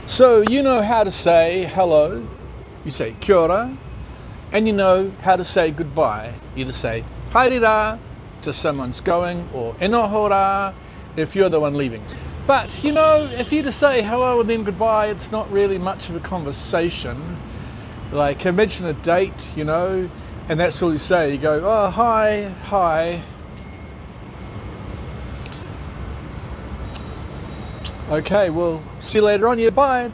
So you know how to say hello, you say kia ora, and you know how to say goodbye. Either say haere to someone's going, or e noho rā if you're the one leaving. But you know, if you just say hello and then goodbye, it's not really much of a conversation. Like imagine a date, you know, and that's all you say. You go, oh hi. Okay, well, see you later on. Yeah, bye.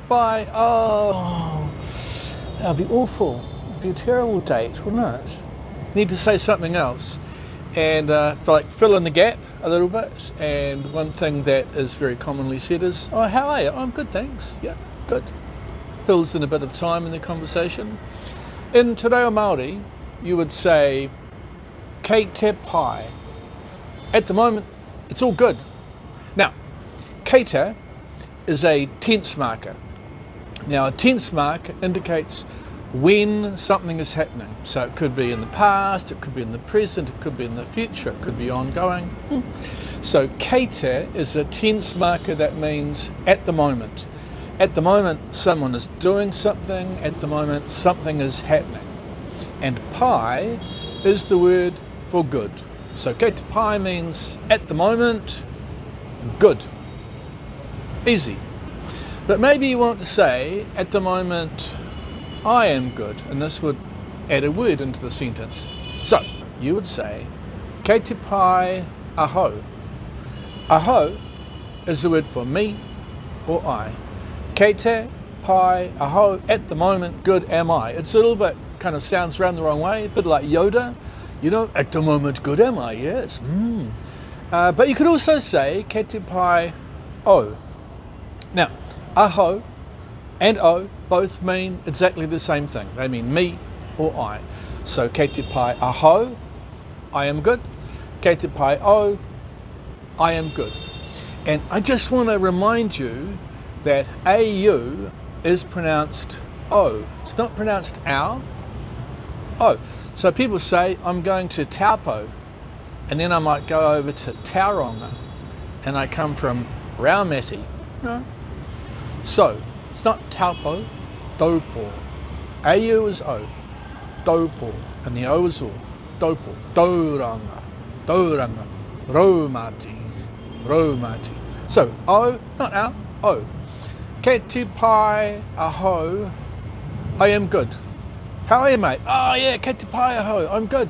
Oh, that'd be awful. It'd be a terrible date, wouldn't it? Need to say something else, and fill in the gap a little bit. And one thing that is very commonly said is, "Oh, how are you? Oh, I'm good, thanks. Yeah, good." Fills in a bit of time in the conversation. In Te Reo Māori, you would say, "Kei te pai." At the moment, it's all good. Now, kei te is a tense marker. Now, a tense marker indicates when something is happening. So it could be in the past, it could be in the present, it could be in the future, it could be ongoing. So kei te is a tense marker that means at the moment. At the moment, someone is doing something. At the moment, something is happening. And pai is the word for good. So kei te pai means at the moment, good. Easy. But maybe you want to say, at the moment, I am good, and this would add a word into the sentence. So, you would say, kei te pai ahau. Ahau is the word for me or I. Kei te pai ahau, at the moment, good am I. It's a little bit, kind of sounds around the wrong way, a bit like Yoda. You know, at the moment, good am I, yes. But you could also say, kei te pai o. Now, ahau and o both mean exactly the same thing. They mean me or I. So kei te pai ahau, I am good. Kei te pai o, I am good. And I just want to remind you that au is pronounced o. It's not pronounced ow. O. So people say, I'm going to Taupo, and then I might go over to Tauranga, and I come from Raumati. No. So, it's not Taupo, Taupo. Au is O, Taupo, and the O is O, Taupo, Tauranga, Raumati. So, O, not our, O. Kei te pai ahau, I am good. How are you, mate? Oh yeah, kei te pai ahau, I'm good.